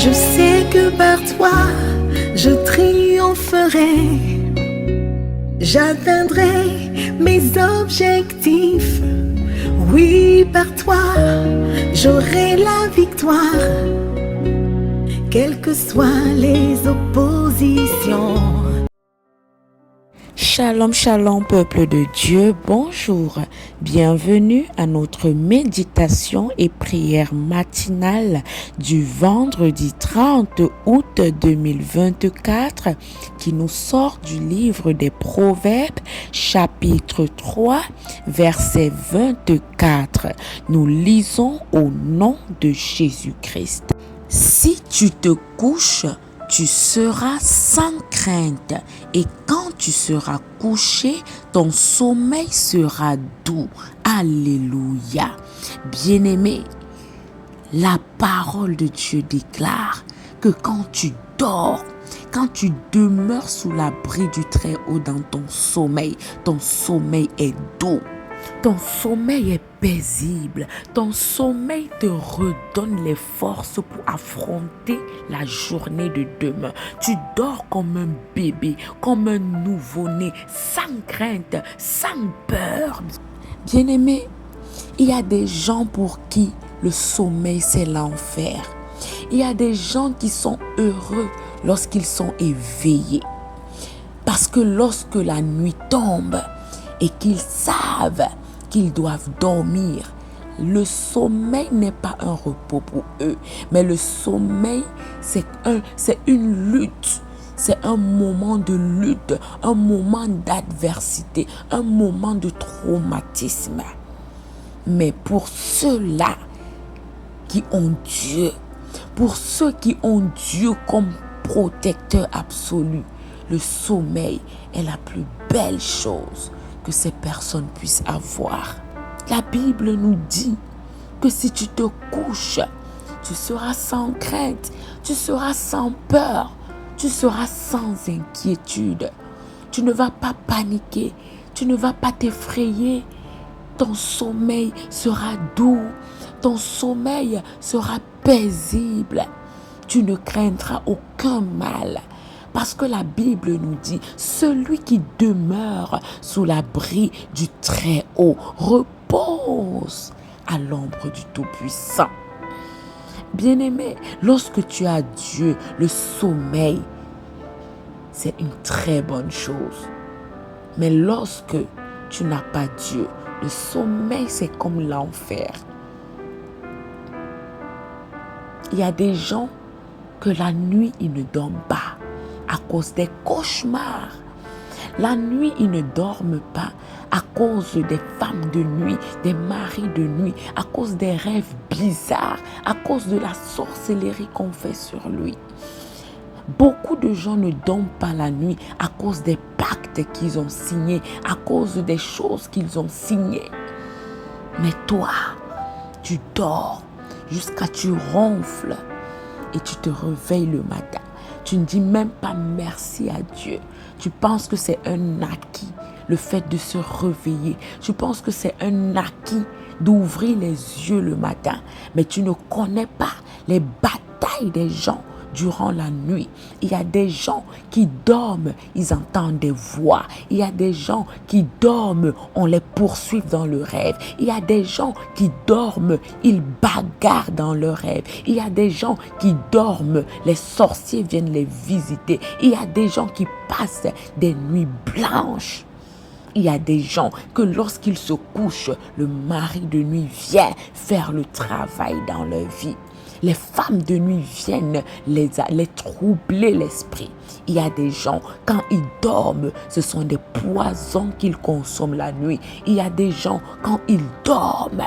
Je sais que par toi, je triompherai. J'atteindrai mes objectifs. Oui, par toi, j'aurai la victoire. Quelles que soient les oppositions. Shalom, shalom, peuple de Dieu, bonjour. Bienvenue à notre méditation et prière matinale du vendredi 30 août 2024 qui nous sort du livre des Proverbes, chapitre 3, verset 24. Nous lisons au nom de Jésus-Christ. Si tu te couches, tu seras sans crainte, et quand tu seras couché, ton sommeil sera doux. Alléluia. Bien-aimé, la parole de Dieu déclare que quand tu dors, quand tu demeures sous l'abri du Très-Haut dans ton sommeil est doux. Ton sommeil est paisible. Ton sommeil te redonne les forces pour affronter la journée de demain. Tu dors comme un bébé, comme un nouveau-né, sans crainte, sans peur. Bien-aimé, il y a des gens pour qui le sommeil, c'est l'enfer. Il y a des gens qui sont heureux lorsqu'ils sont éveillés. Parce que lorsque la nuit tombe, et qu'ils savent qu'ils doivent dormir. Le sommeil n'est pas un repos pour eux, mais le sommeil, c'est une lutte. C'est un moment de lutte, un moment d'adversité, un moment de traumatisme. Mais pour ceux-là qui ont Dieu, pour ceux qui ont Dieu comme protecteur absolu, le sommeil est la plus belle chose que ces personnes puissent avoir. La Bible nous dit que si tu te couches, tu seras sans crainte, tu seras sans peur, tu seras sans inquiétude. Tu ne vas pas paniquer, tu ne vas pas t'effrayer. Ton sommeil sera doux, ton sommeil sera paisible. Tu ne craindras aucun mal. Parce que la Bible nous dit, celui qui demeure sous l'abri du Très-Haut repose à l'ombre du Tout-Puissant. Bien-aimé, lorsque tu as Dieu, le sommeil, c'est une très bonne chose. Mais lorsque tu n'as pas Dieu, le sommeil, c'est comme l'enfer. Il y a des gens que la nuit, ils ne dorment pas à cause des cauchemars. La nuit, ils ne dorment pas à cause des femmes de nuit, des maris de nuit, à cause des rêves bizarres, à cause de la sorcellerie qu'on fait sur lui. Beaucoup de gens ne dorment pas la nuit à cause des pactes qu'ils ont signés, à cause des choses qu'ils ont signées. Mais toi, tu dors jusqu'à tu ronfles et tu te réveilles le matin. Tu ne dis même pas merci à Dieu. Tu penses que c'est un acquis, le fait de se réveiller. Tu penses que c'est un acquis d'ouvrir les yeux le matin. Mais tu ne connais pas les batailles des gens durant la nuit. Il y a des gens qui dorment, ils entendent des voix. Il y a des gens qui dorment, on les poursuit dans le rêve. Il y a des gens qui dorment, ils bagarrent dans le rêve. Il y a des gens qui dorment, les sorciers viennent les visiter. Il y a des gens qui passent des nuits blanches. Il y a des gens que lorsqu'ils se couchent, le mari de nuit vient faire le travail dans leur vie. Les femmes de nuit viennent les troubler l'esprit. Il y a des gens, quand ils dorment, ce sont des poisons qu'ils consomment la nuit. Il y a des gens, quand ils dorment,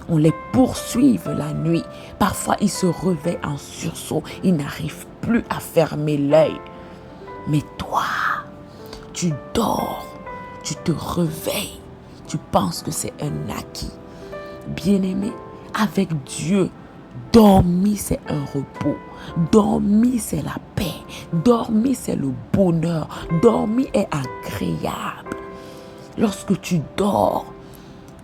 on les poursuit la nuit. Parfois, ils se réveillent en sursaut. Ils n'arrivent plus à fermer l'œil. Mais toi, tu dors, tu te réveilles. Tu penses que c'est un acquis. Bien-aimé, avec Dieu, dormir, c'est un repos. Dormir, c'est la paix. Dormir, c'est le bonheur. Dormir est agréable. Lorsque tu dors,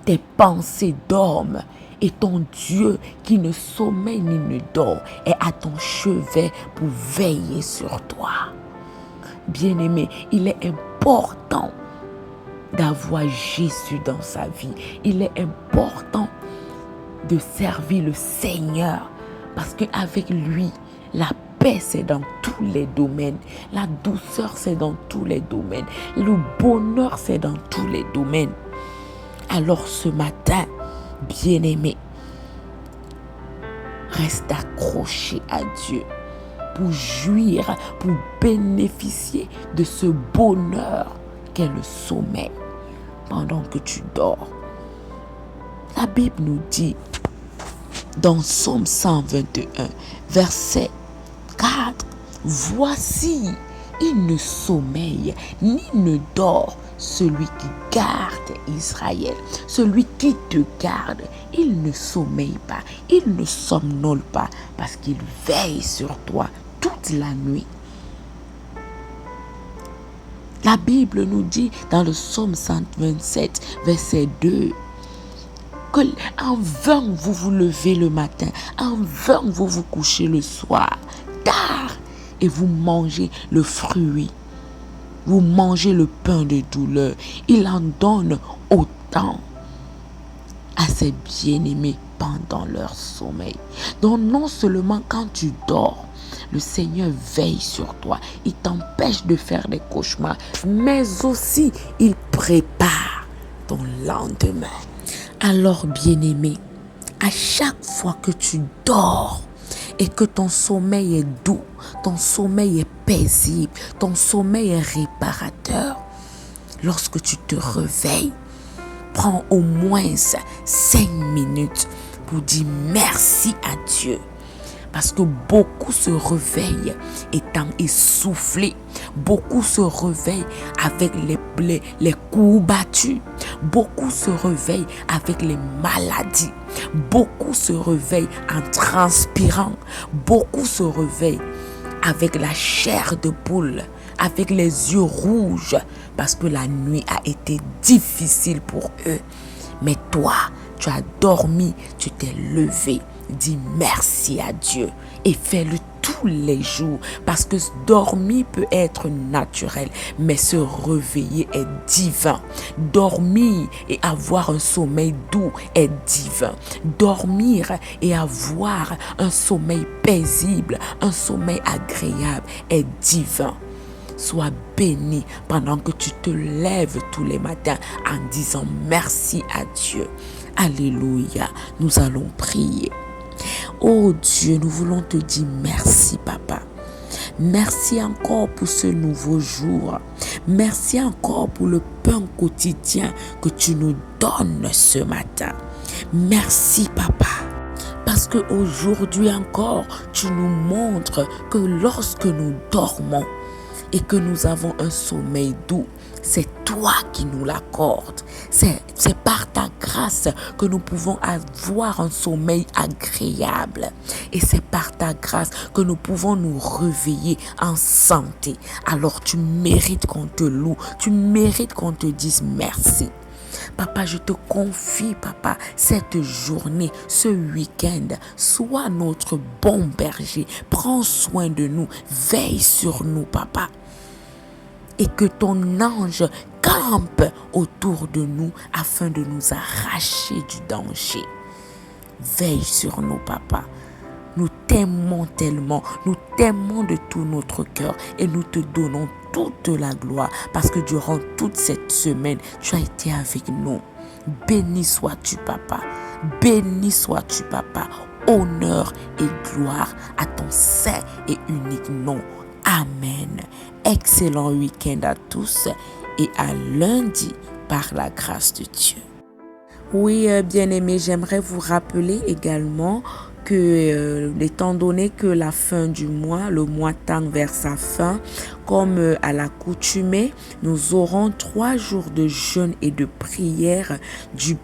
tes pensées dorment Et ton Dieu qui ne sommeille ni ne dort est à ton chevet pour veiller sur toi. Bien-aimé, il est important d'avoir Jésus dans sa vie. Il est important de servir le Seigneur parce qu'avec lui, la paix c'est dans tous les domaines, la douceur c'est dans tous les domaines, le bonheur c'est dans tous les domaines. Alors ce matin, bien-aimé, reste accroché à Dieu pour jouir, pour bénéficier de ce bonheur qu'est le sommeil pendant que tu dors. La Bible nous dit dans Psaume 121, verset 4, « Voici, il ne sommeille ni ne dort celui qui garde Israël. » Celui qui te garde, il ne sommeille pas, il ne somnole pas parce qu'il veille sur toi toute la nuit. La Bible nous dit dans le Psaume 127, verset 2, que en vain vous vous levez le matin, en vain vous vous couchez le soir, tard, et vous mangez le fruit, vous mangez le pain de douleur. Il en donne autant à ses bien-aimés pendant leur sommeil. Donc non seulement quand tu dors, le Seigneur veille sur toi, il t'empêche de faire des cauchemars, mais aussi il prépare ton lendemain. Alors bien-aimé, à chaque fois que tu dors et que ton sommeil est doux, ton sommeil est paisible, ton sommeil est réparateur, lorsque tu te réveilles, prends au moins 5 minutes pour dire merci à Dieu. Parce que beaucoup se réveillent étant essoufflés. Beaucoup se réveillent avec les coups battus. Beaucoup se réveillent avec les maladies. Beaucoup se réveillent en transpirant. Beaucoup se réveillent avec la chair de poule, avec les yeux rouges, parce que la nuit a été difficile pour eux. Mais toi, tu as dormi, tu t'es levé. Dis merci à Dieu et fais-le tous les jours, parce que dormir peut être naturel, mais se réveiller est divin. Dormir et avoir un sommeil doux est divin. Dormir et avoir un sommeil paisible, un sommeil agréable est divin. Sois béni pendant que tu te lèves tous les matins en disant merci à Dieu. Alléluia. Nous allons prier. Oh Dieu, nous voulons te dire merci, Papa. Merci encore pour ce nouveau jour. Merci encore pour le pain quotidien que tu nous donnes ce matin. Merci, Papa. Parce qu'aujourd'hui encore, tu nous montres que lorsque nous dormons et que nous avons un sommeil doux, c'est toi qui nous l'accordes. C'est par ta grâce que nous pouvons avoir un sommeil agréable. Et c'est par ta grâce que nous pouvons nous réveiller en santé. Alors tu mérites qu'on te loue. Tu mérites qu'on te dise merci. Papa, je te confie, Papa, cette journée, ce week-end, sois notre bon berger. Prends soin de nous. Veille sur nous, Papa. Et que ton ange campe autour de nous afin de nous arracher du danger. Veille sur nous, Papa. Nous t'aimons tellement, nous t'aimons de tout notre cœur et nous te donnons toute la gloire parce que durant toute cette semaine, tu as été avec nous. Béni sois-tu, Papa. Béni sois-tu, Papa. Honneur et gloire à ton saint et unique nom. Amen. Excellent week-end à tous et à lundi par la grâce de Dieu. Oui, bien-aimés, j'aimerais vous rappeler également que étant donné que la fin du mois, le mois tend vers sa fin, comme à l'accoutumée, nous aurons 3 jours de jeûne et de prière du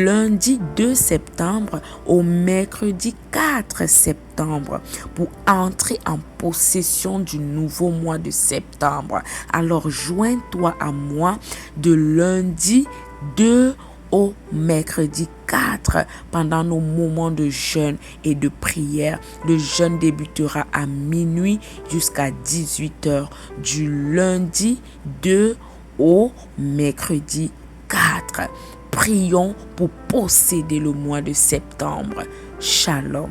lundi 2 septembre au mercredi 4 septembre pour entrer en possession du nouveau mois de septembre. Alors joins-toi à moi de lundi 2 au mercredi 4 pendant nos moments de jeûne et de prière. Le jeûne débutera à minuit jusqu'à 18h du lundi 2 au mercredi 4. Prions pour posséder le mois de septembre. Shalom.